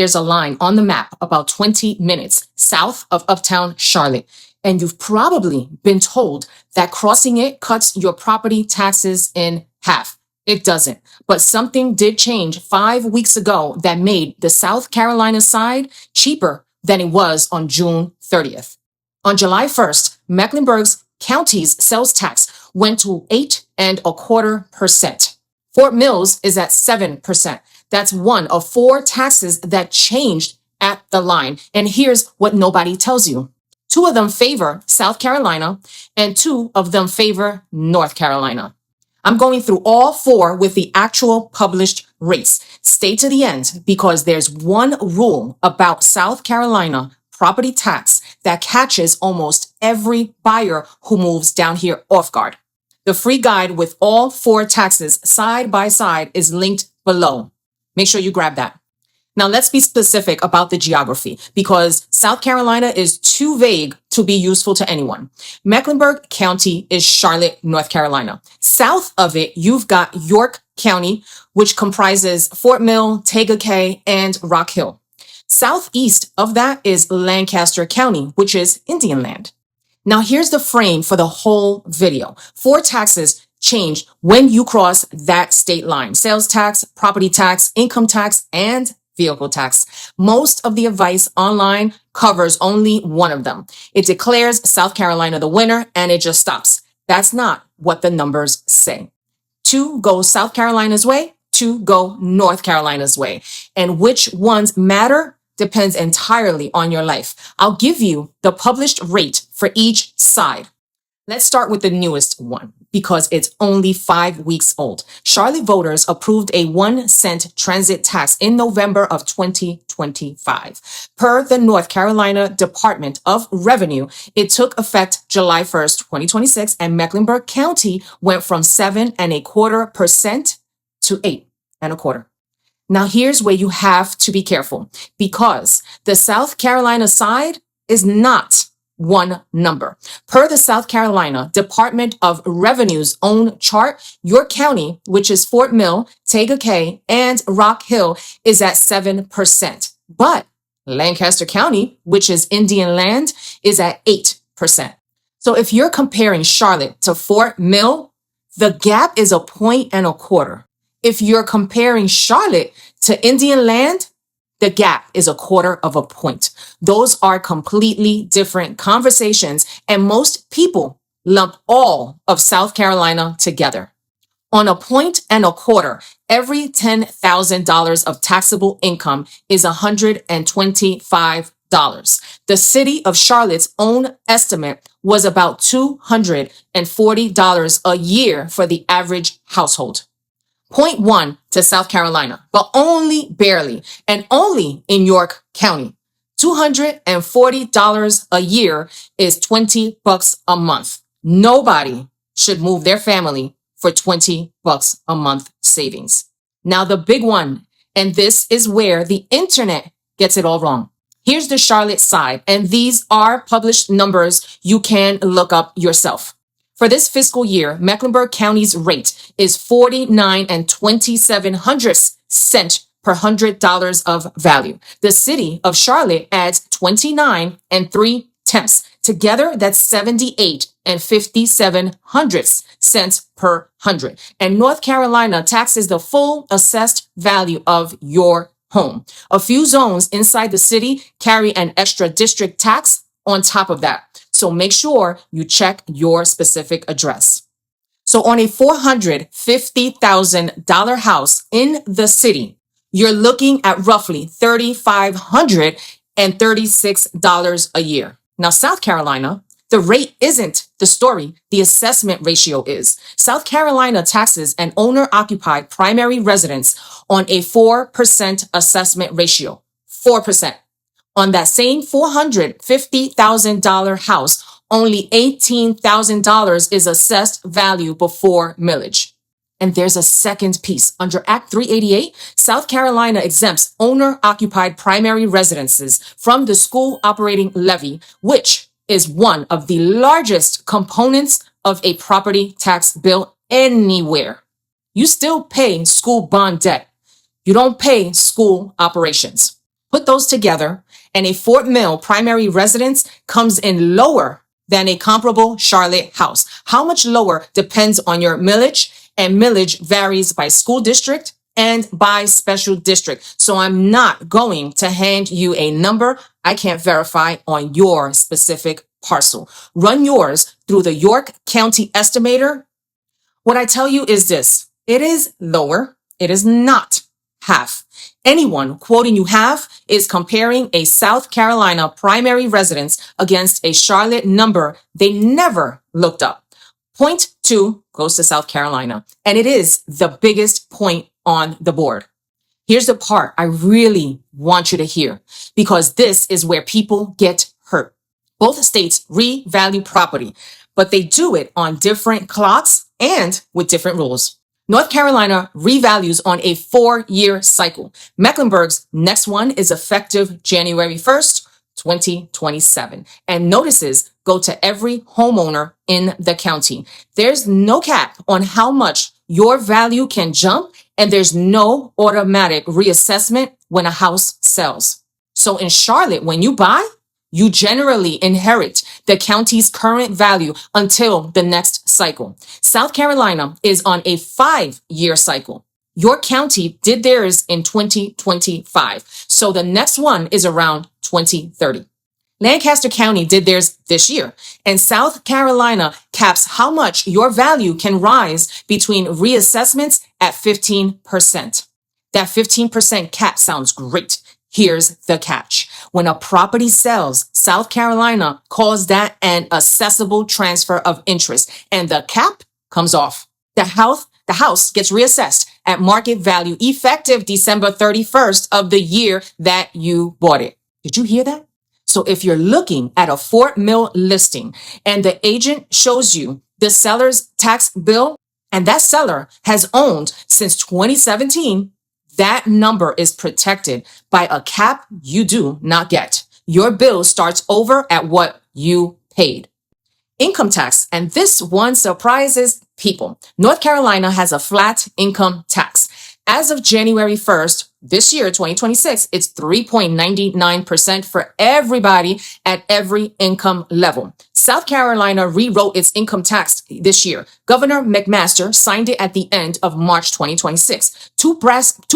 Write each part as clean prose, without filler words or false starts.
there's a line on the map about 20 minutes south of uptown Charlotte. And you've probably been told that crossing it cuts your property taxes in half. It doesn't. But something did change 5 weeks ago that made the South Carolina side cheaper than it was on June 30th. On July 1st, Mecklenburg's county's sales tax went to 8.25%. Fort Mills is at 7%. That's one of 4 taxes that changed at the line. And here's what nobody tells you. 2 of them favor South Carolina and 2 of them favor North Carolina. I'm going through all 4 with the actual published rates. Stay to the end because there's one rule about South Carolina property tax that catches almost every buyer who moves down here off guard. The free guide with all 4 taxes side by side is linked below. Make sure you grab that. Now let's be specific about the geography because South Carolina is too vague to be useful to anyone. Mecklenburg County is Charlotte, North Carolina. South of it, you've got York County, which comprises Fort Mill, Tegakay, and Rock Hill. Southeast of that is Lancaster County, which is Indian Land. Now here's the frame for the whole video. 4 taxes change when you cross that state line. Sales tax, property tax, income tax, and vehicle tax. Most of the advice online covers only one of them. It declares South Carolina the winner and it just stops. That's not what the numbers say. 2 go South Carolina's way, 2 go North Carolina's way. And which ones matter depends entirely on your life. I'll give you the published rate for each side. Let's start with the newest one because it's only 5 weeks old. Charlotte voters approved a 1-cent transit tax in November of 2025. Per the North Carolina Department of Revenue, it took effect July 1st, 2026, and Mecklenburg County went from 7.25% to 8.25%. Now here's where you have to be careful because the South Carolina side is not one number. Per the South Carolina Department of Revenue's own chart, your county, which is Fort Mill, Tegakay, and Rock Hill, is at 7%. But Lancaster County, which is Indian Land, is at 8%. So if you're comparing Charlotte to Fort Mill, the gap is 1.25. If you're comparing Charlotte to Indian Land, the gap is 1/4 point. Those are completely different conversations, and most people lump all of South Carolina together. On 1.25, every $10,000 of taxable income is $125. The city of Charlotte's own estimate was about $240 a year for the average household. 0.1 to South Carolina, but only barely, and only in York County. $240 a year is $20 a month. Nobody should move their family for $20 a month savings. Now the big one, and this is where the internet gets it all wrong. Here's the Charlotte side, and these are published numbers you can look up yourself. For this fiscal year, Mecklenburg County's rate is 49.27 per $100 of value. The city of Charlotte adds 29 3/10. Together, that's 78.57 per 100. And North Carolina taxes the full assessed value of your home. A few zones inside the city carry an extra district tax on top of that. So make sure you check your specific address. So on a $450,000 house in the city, you're looking at roughly $3,536 a year. Now, South Carolina, the rate isn't the story. The assessment ratio is. South Carolina taxes an owner-occupied primary residence on a 4% assessment ratio. 4%. On that same $450,000 house, only $18,000 is assessed value before millage. And there's a second piece. Under Act 388, South Carolina exempts owner-occupied primary residences from the school operating levy, which is one of the largest components of a property tax bill anywhere. You still pay school bond debt. You don't pay school operations. Put those together, and a Fort Mill primary residence comes in lower than a comparable Charlotte house. How much lower depends on your millage, and millage varies by school district and by special district. So I'm not going to hand you a number I can't verify on your specific parcel. Run yours through the York County estimator. What I tell you is this: it is lower. It is not half. Anyone quoting you half is comparing a South Carolina primary residence against a Charlotte number they never looked up. Point 2 goes to South Carolina, and it is the biggest point on the board. Here's the part I really want you to hear, because this is where people get hurt. Both states revalue property, but they do it on different clocks and with different rules. North Carolina revalues on a 4-year cycle. Mecklenburg's next one is effective January 1st, 2027. And notices go to every homeowner in the county. There's no cap on how much your value can jump, and there's no automatic reassessment when a house sells. So in Charlotte, when you buy, you generally inherit the county's current value until the next cycle. South Carolina is on a 5-year cycle. Your county did theirs in 2025, so the next one is around 2030. Lancaster County did theirs this year, and South Carolina caps how much your value can rise between reassessments at 15%. That 15% cap sounds great. Here's the catch. When a property sells, South Carolina calls that an assessable transfer of interest, and the cap comes off. The house gets reassessed at market value effective December 31st of the year that you bought it. Did you hear that? So if you're looking at a Fort Mill listing and the agent shows you the seller's tax bill, and that seller has owned since 2017, that number is protected by a cap you do not get. Your bill starts over at what you paid. Income tax, and this one surprises people. North Carolina has a flat income tax. As of January 1st, this year, 2026, it's 3.99% for everybody at every income level. South Carolina rewrote its income tax this year. Governor McMaster signed it at the end of March 2026. Two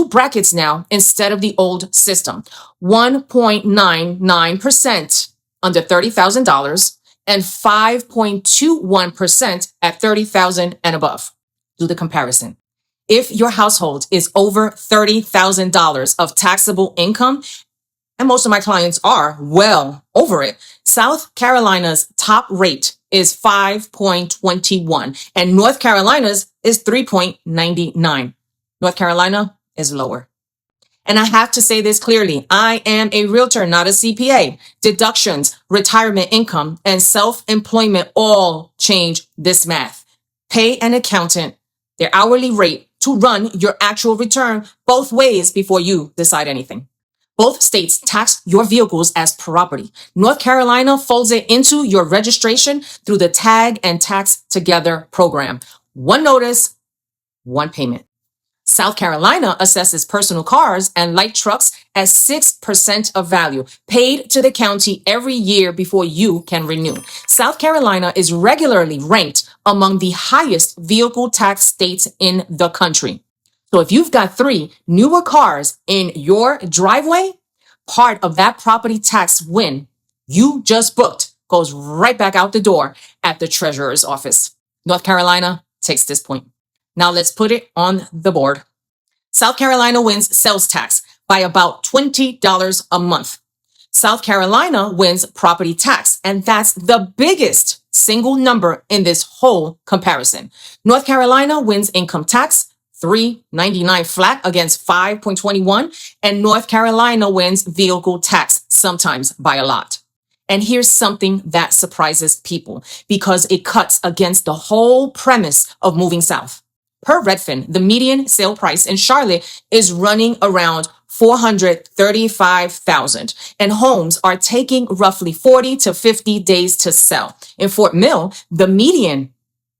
brackets now instead of the old system. 1.99% under $30,000 and 5.21% at $30,000 and above. Do the comparison. If your household is over $30,000 of taxable income, and most of my clients are well over it, South Carolina's top rate is 5.21 and North Carolina's is 3.99. North Carolina is lower. And I have to say this clearly. I am a realtor, not a CPA. Deductions, retirement income, and self-employment all change this math. Pay an accountant their hourly rate to run your actual return both ways before you decide anything. Both states tax your vehicles as property. North Carolina folds it into your registration through the Tag and Tax Together program. One notice, one payment. South Carolina assesses personal cars and light trucks as 6% of value, paid to the county every year before you can renew. South Carolina is regularly ranked among the highest vehicle tax states in the country. So if you've got 3 newer cars in your driveway, part of that property tax win you just booked goes right back out the door at the treasurer's office. North Carolina takes this point. Now let's put it on the board. South Carolina wins sales tax by about $20 a month. South Carolina wins property tax, and that's the biggest single number in this whole comparison. North Carolina wins income tax, $3.99 flat against 5.21, and North Carolina wins vehicle tax, sometimes by a lot. And here's something that surprises people because it cuts against the whole premise of moving south. Per Redfin, the median sale price in Charlotte is running around $435,000, and homes are taking roughly 40 to 50 days to sell. In Fort Mill, the median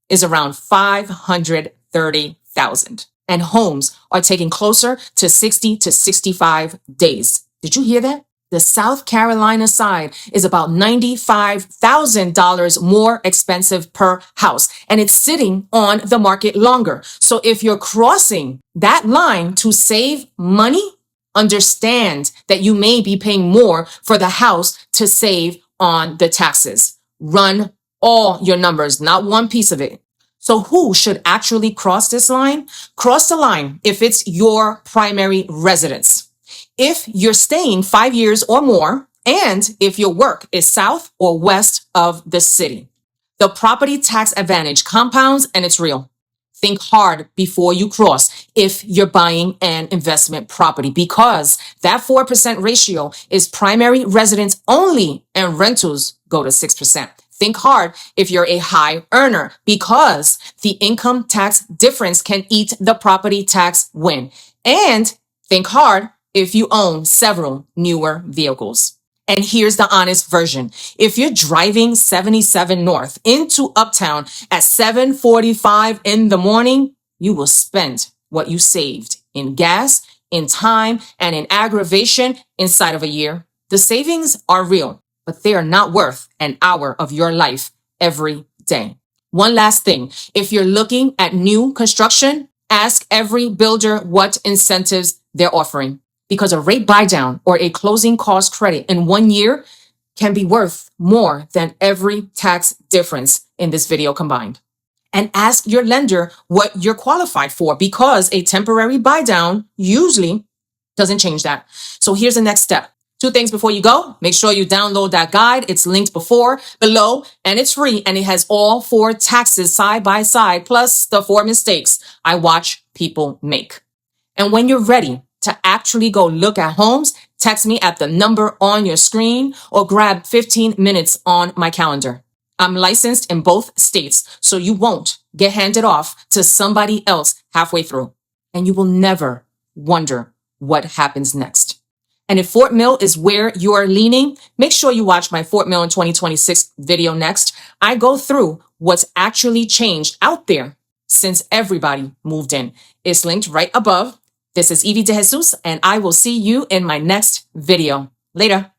is around $530,000, and homes are taking closer to 60 to 65 days. Did you hear that? The South Carolina side is about $95,000 more expensive per house, and it's sitting on the market longer. So if you're crossing that line to save money, understand that you may be paying more for the house to save on the taxes. Run all your numbers, not one piece of it. So who should actually cross this line? Cross the line if it's your primary residence. If you're staying 5 years or more, and if your work is south or west of the city. The property tax advantage compounds and it's real. Think hard before you cross if you're buying an investment property, because that 4% ratio is primary residence only and rentals go to 6%. Think hard if you're a high earner, because the income tax difference can eat the property tax win. And think hard if you own several newer vehicles. And here's the honest version. If you're driving 77 North into Uptown at 7:45 in the morning, you will spend what you saved in gas, in time, and in aggravation inside of a year. The savings are real, but they are not worth an hour of your life every day. One last thing. If you're looking at new construction, ask every builder what incentives they're offering, because a rate buy down or a closing cost credit in 1 year can be worth more than every tax difference in this video combined. And ask your lender what you're qualified for, because a temporary buy down usually doesn't change that. So here's the next step. 2 things before you go. Make sure you download that guide. It's linked below, and it's free, and it has all 4 taxes side by side, plus the 4 mistakes I watch people make. And when you're ready to actually go look at homes, text me at the number on your screen or grab 15 minutes on my calendar. I'm licensed in both states, so you won't get handed off to somebody else halfway through, and you will never wonder what happens next. And if Fort Mill is where you're leaning, make sure you watch my Fort Mill in 2026 video next. I go through what's actually changed out there since everybody moved in. It's linked right above. This is Evie DeJesus, and I will see you in my next video. Later.